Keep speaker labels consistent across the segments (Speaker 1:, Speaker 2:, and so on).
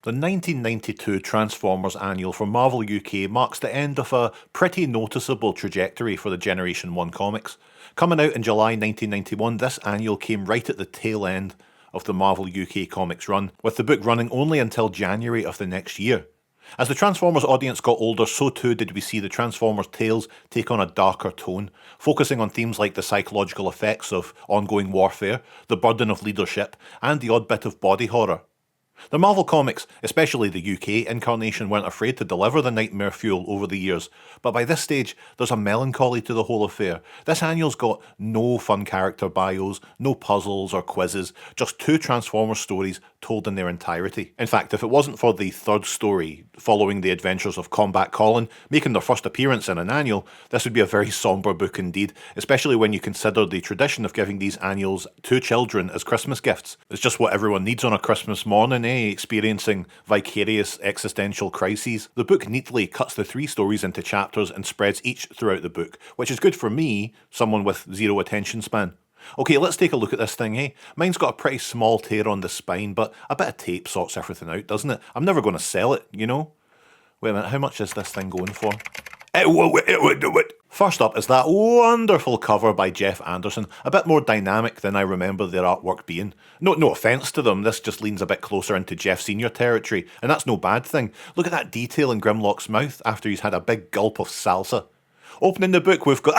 Speaker 1: The 1992 Transformers annual for Marvel UK marks the end of a pretty noticeable trajectory for the Generation 1 comics. Coming out in July 1991, this annual came right at the tail end of the Marvel UK comics run, with the book running only until January of the next year. As the Transformers audience got older, so too did we see the Transformers tales take on a darker tone, focusing on themes like the psychological effects of ongoing warfare, the burden of leadership, and the odd bit of body horror. The Marvel comics, especially the UK incarnation, weren't afraid to deliver the nightmare fuel over the years, but by this stage there's a melancholy to the whole affair. This annual's got no fun character bios, no puzzles or quizzes, just two Transformers stories told in their entirety. In fact, if it wasn't for the third story, following the adventures of Combat Colin, making their first appearance in an annual, this would be a very sombre book indeed, especially when you consider the tradition of giving these annuals to children as Christmas gifts. It's just what everyone needs on a Christmas morning, experiencing vicarious existential crises. The book neatly cuts the three stories into chapters and spreads each throughout the book, which is good for me, someone with zero attention span. Okay, let's take a look at this thing, Mine's got a pretty small tear on the spine, but a bit of tape sorts everything out, doesn't it? I'm never going to sell it, you know? Wait a minute, how much is this thing going for? First up is that wonderful cover by Jeff Anderson, a bit more dynamic than I remember their artwork being. No offence to them, this just leans a bit closer into Jeff Senior territory, and that's no bad thing. Look at that detail in Grimlock's mouth after he's had a big gulp of salsa. Opening the book, we've got...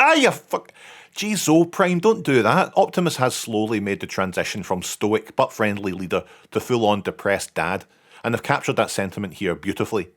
Speaker 1: Geez, Prime, don't do that. Optimus has slowly made the transition from stoic but friendly leader to full-on depressed dad, and they've captured that sentiment here beautifully.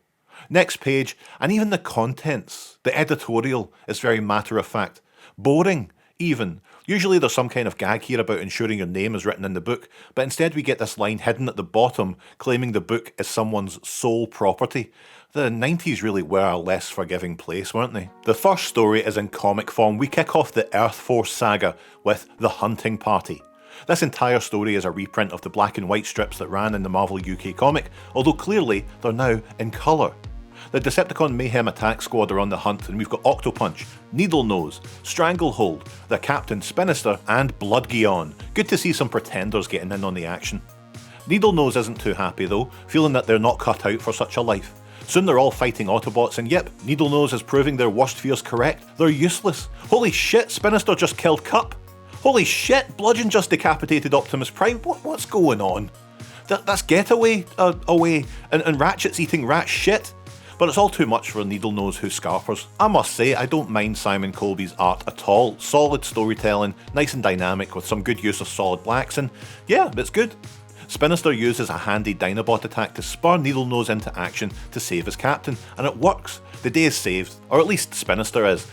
Speaker 1: Next page, and even the contents, the editorial, is very matter-of-fact. Boring, even. Usually there's some kind of gag here about ensuring your name is written in the book, but instead we get this line hidden at the bottom claiming the book is someone's sole property. The 90s really were a less forgiving place, weren't they? The first story is in comic form. We kick off the Earth Force saga with The Hunting Party. This entire story is a reprint of the black and white strips that ran in the Marvel UK comic, although clearly they're now in colour. The Decepticon Mayhem Attack Squad are on the hunt, and we've got Octopunch, Needlenose, Stranglehold, the Captain Spinister, and Bloodgeon. Good to see some pretenders getting in on the action. Needlenose isn't too happy though, feeling that they're not cut out for such a life. Soon they're all fighting Autobots, and yep, Needlenose is proving their worst fears correct. They're useless. Holy shit, Spinister just killed Cup. Holy shit, Bludgeon just decapitated Optimus Prime. What's going on? That's Getaway away, and Ratchet's eating rat shit. But it's all too much for Needlenose who scarpers. I must say, I don't mind Simon Colby's art at all. Solid storytelling, nice and dynamic with some good use of solid blacks, and yeah, it's good. Spinister uses a handy Dinobot attack to spur Needlenose into action to save his captain, and it works. The day is saved, or at least Spinister is.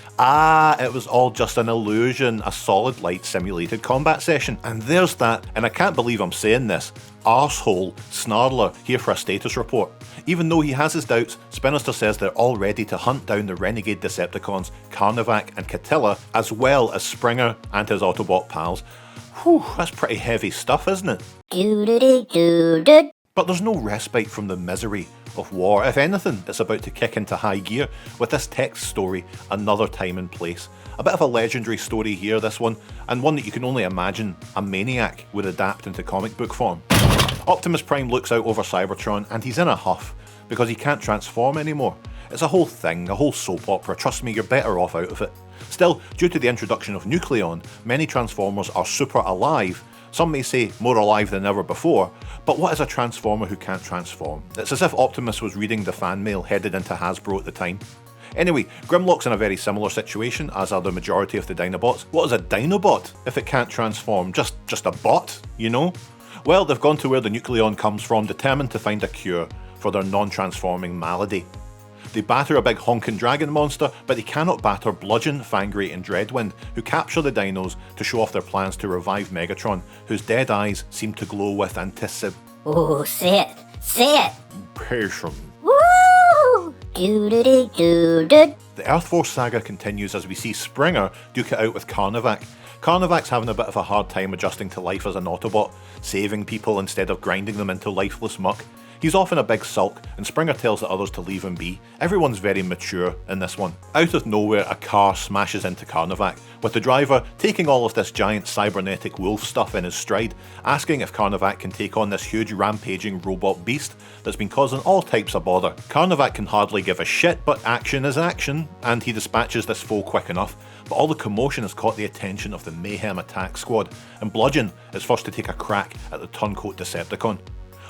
Speaker 1: It was all just an illusion, a solid light simulated combat session. And there's that, and I can't believe I'm saying this, arsehole Snarler here for a status report. Even though he has his doubts, Spinister says they're all ready to hunt down the renegade Decepticons, Carnivac and Catilla, as well as Springer and his Autobot pals. Whew, that's pretty heavy stuff, isn't it? But there's no respite from the misery of war. If anything, it's about to kick into high gear with this text story, Another Time and Place. A bit of a legendary story here, this one, and one that you can only imagine a maniac would adapt into comic book form. Optimus Prime looks out over Cybertron and he's in a huff because he can't transform anymore. It's a whole thing, a whole soap opera. Trust me, you're better off out of it. Still, due to the introduction of Nucleon, many Transformers are super alive. Some may say more alive than ever before, but what is a Transformer who can't transform? It's as if Optimus was reading the fan mail headed into Hasbro at the time. Anyway, Grimlock's in a very similar situation, as are the majority of the Dinobots. What is a Dinobot if it can't transform? Just a bot, you know? Well, they've gone to where the Nucleon comes from, determined to find a cure for their non-transforming malady. They batter a big honking dragon monster, but they cannot batter Bludgeon, Fangry and Dreadwind, who capture the dinos to show off their plans to revive Megatron, whose dead eyes seem to glow with anticipation.
Speaker 2: Oh, say it!
Speaker 1: Patience.
Speaker 2: Woo! Do-do-do-do-do.
Speaker 1: The Earth Force saga continues as we see Springer duke it out with Carnivac. Carnivac's having a bit of a hard time adjusting to life as an Autobot, saving people instead of grinding them into lifeless muck. He's off in a big sulk, and Springer tells the others to leave him be. Everyone's very mature in this one. Out of nowhere, a car smashes into Carnivac, with the driver taking all of this giant cybernetic wolf stuff in his stride, asking if Carnivac can take on this huge rampaging robot beast that's been causing all types of bother. Carnivac can hardly give a shit, but action is action, and he dispatches this foe quick enough, but all the commotion has caught the attention of the Mayhem Attack Squad, and Bludgeon is first to take a crack at the turncoat Decepticon.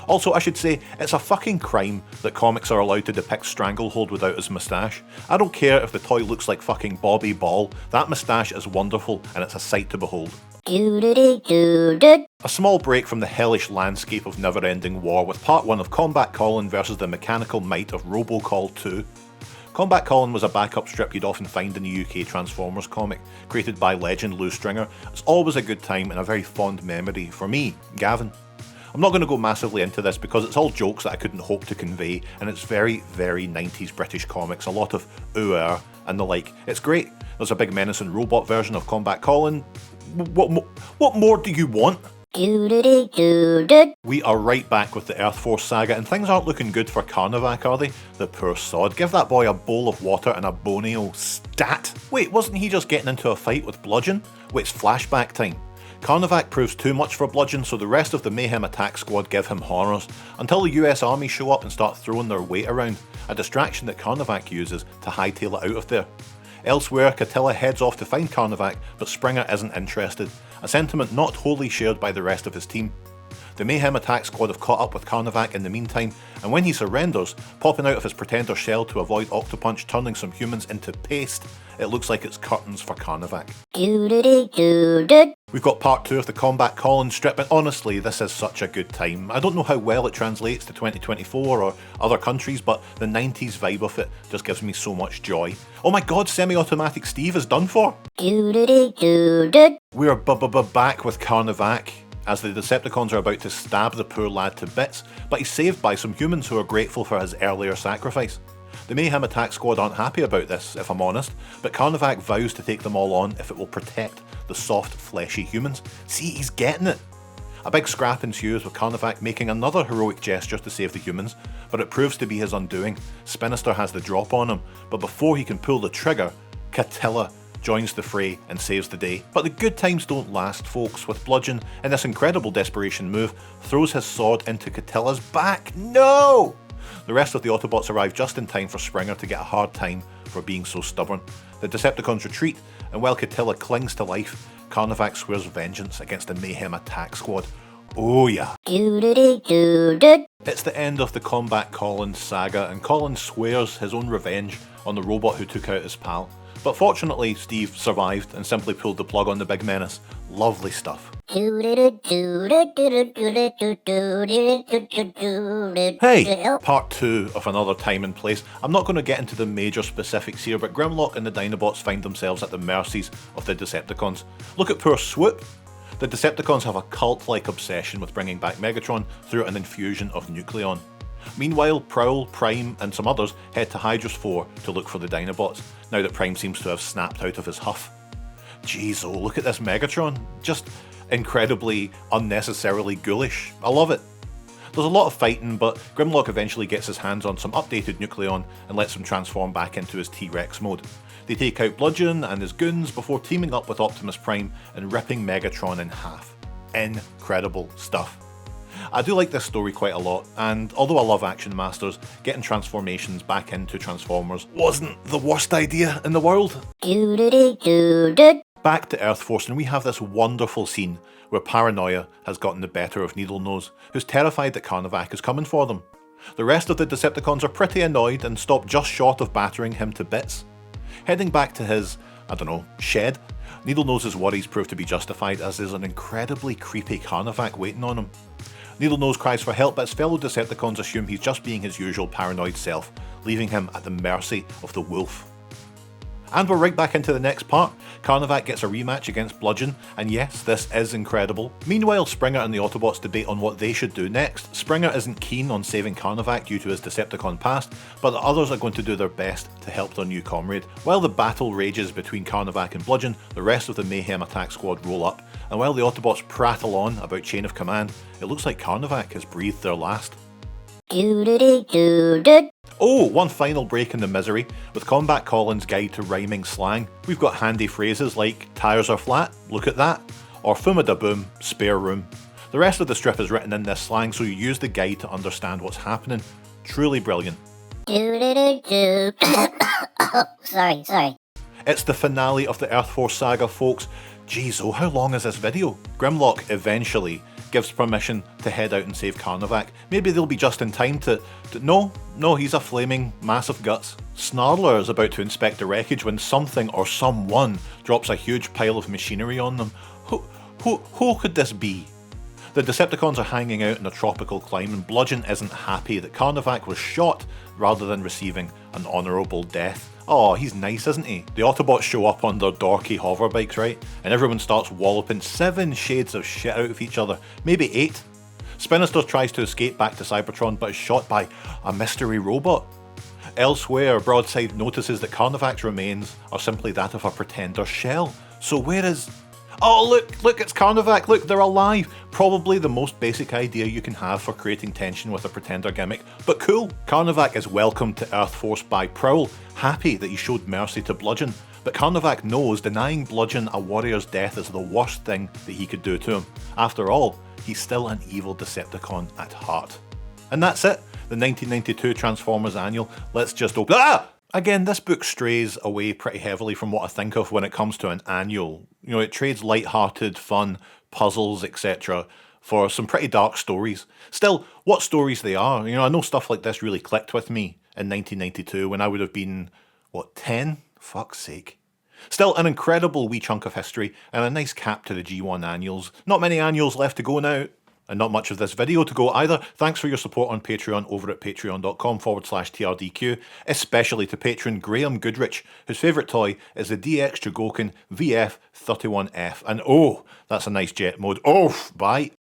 Speaker 1: Also, I should say, it's a fucking crime that comics are allowed to depict Stranglehold without his moustache. I don't care if the toy looks like fucking Bobby Ball, that moustache is wonderful and it's a sight to behold. A small break from the hellish landscape of never-ending war with part 1 of Combat Colin versus the mechanical might of RoboCol 2. Combat Colin was a backup strip you'd often find in the UK Transformers comic, created by legend Lou Stringer. It's always a good time and a very fond memory for me, Gavin. I'm not going to go massively into this because it's all jokes that I couldn't hope to convey, and it's very, very 90s British comics, a lot of and the like. It's great. There's a big menacing robot version of Combat Colin. What more do you want? We are right back with the Earth Force saga, and things aren't looking good for Carnivac, are they? The poor sod. Give that boy a bowl of water and a bonio stat. Wait, wasn't he just getting into a fight with Bludgeon? Wait, it's flashback time. Carnivac proves too much for Bludgeon, so the rest of the Mayhem Attack Squad give him horrors, until the US Army show up and start throwing their weight around, a distraction that Carnivac uses to hightail it out of there. Elsewhere, Catilla heads off to find Carnivac, but Springer isn't interested, a sentiment not wholly shared by the rest of his team. The Mayhem Attack Squad have caught up with Carnivac in the meantime, and when he surrenders, popping out of his Pretender shell to avoid Octopunch turning some humans into paste, it looks like it's curtains for Carnivac. We've got part 2 of the Combat Colin strip, and honestly, this is such a good time. I don't know how well it translates to 2024 or other countries, but the 90s vibe of it just gives me so much joy. Oh my god, Semi-Automatic Steve is done for! We're back with Carnivac, as the Decepticons are about to stab the poor lad to bits, but he's saved by some humans who are grateful for his earlier sacrifice. The Mayhem Attack Squad aren't happy about this, if I'm honest, but Carnivac vows to take them all on if it will protect the soft, fleshy humans. See, he's getting it! A big scrap ensues with Carnivac making another heroic gesture to save the humans, but it proves to be his undoing. Spinister has the drop on him, but before he can pull the trigger, Catilla joins the fray and saves the day. But the good times don't last, folks, with Bludgeon, in this incredible desperation move, throws his sword into Catilla's back. No! The rest of the Autobots arrive just in time for Springer to get a hard time for being so stubborn. The Decepticons retreat, and while Catilla clings to life, Carnivac swears vengeance against the Mayhem Attack Squad. Oh yeah. It's the end of the Combat Colin saga, and Colin swears his own revenge on the robot who took out his pal. But fortunately, Steve survived and simply pulled the plug on the big menace. Lovely stuff. Hey, part 2 of Another Time and Place. I'm not going to get into the major specifics here, but Grimlock and the Dinobots find themselves at the mercies of the Decepticons. Look at poor Swoop. The Decepticons have a cult-like obsession with bringing back Megatron through an infusion of Nucleon. Meanwhile, Prowl, Prime, and some others head to Hydrus 4 to look for the Dinobots, now that Prime seems to have snapped out of his huff. Jeez, oh, look at this Megatron. Just incredibly, unnecessarily ghoulish. I love it. There's a lot of fighting, but Grimlock eventually gets his hands on some updated Nucleon and lets him transform back into his T-Rex mode. They take out Bludgeon and his goons before teaming up with Optimus Prime and ripping Megatron in half. Incredible stuff. I do like this story quite a lot, and although I love Action Masters, getting transformations back into Transformers wasn't the worst idea in the world. Back to Earth Force, and we have this wonderful scene where paranoia has gotten the better of Needlenose, who's terrified that Carnivac is coming for them. The rest of the Decepticons are pretty annoyed and stop just short of battering him to bits. Heading back to his, shed, Needlenose's worries prove to be justified, as there's an incredibly creepy Carnivac waiting on him. Needlenose cries for help, but his fellow Decepticons assume he's just being his usual paranoid self, leaving him at the mercy of the wolf. And we're right back into the next part. Carnivac gets a rematch against Bludgeon, and yes, this is incredible. Meanwhile, Springer and the Autobots debate on what they should do next. Springer isn't keen on saving Carnivac due to his Decepticon past, but the others are going to do their best to help their new comrade. While the battle rages between Carnivac and Bludgeon, the rest of the Mayhem Attack Squad roll up, and while the Autobots prattle on about Chain of Command, it looks like Carnivac has breathed their last.
Speaker 2: Do-do-do-do-do.
Speaker 1: Oh, one final break in the misery. With Combat Colin's guide to rhyming slang, we've got handy phrases like tires are flat, look at that, or fumada boom, spare room. The rest of the strip is written in this slang, so you use the guide to understand what's happening. Truly brilliant.
Speaker 2: Do-do-do-do. Oh, sorry.
Speaker 1: It's the finale of the Earth Force saga, folks. Jeez, oh, how long is this video? Grimlock eventually gives permission to head out and save Karnavac. Maybe they'll be just in time to... No, he's a flaming mass of guts. Snarler is about to inspect the wreckage when something or someone drops a huge pile of machinery on them. Who could this be? The Decepticons are hanging out in a tropical climate, and Bludgeon isn't happy that Karnavac was shot rather than receiving an honourable death. Oh, he's nice, isn't he? The Autobots show up on their dorky hover bikes, right? And everyone starts walloping 7 shades of shit out of each other, maybe 8. Spinister tries to escape back to Cybertron but is shot by a mystery robot. Elsewhere, Broadside notices that Karnavac's remains are simply that of a pretender shell. So where is... Oh, look, it's Karnavac, look, they're alive! Probably the most basic idea you can have for creating tension with a pretender gimmick, but cool. Karnavac is welcomed to Earth Force by Prowl, happy that he showed mercy to Bludgeon, but Karnavac knows denying Bludgeon a warrior's death is the worst thing that he could do to him. After all, he's still an evil Decepticon at heart. And that's it, the 1992 Transformers Annual. Let's just open... Ah! Again, this book strays away pretty heavily from what I think of when it comes to an annual. You know, it trades light-hearted, fun, puzzles, etc. for some pretty dark stories. Still, what stories they are. You know, I know stuff like this really clicked with me in 1992 when I would have been, 10? Fuck's sake. Still, an incredible wee chunk of history and a nice cap to the G1 annuals. Not many annuals left to go now. And not much of this video to go either. Thanks for your support on Patreon over at patreon.com/TRDQ, especially to patron Graham Goodrich, whose favourite toy is the DX Chogokin VF31F. And oh, that's a nice jet mode. Oh, bye.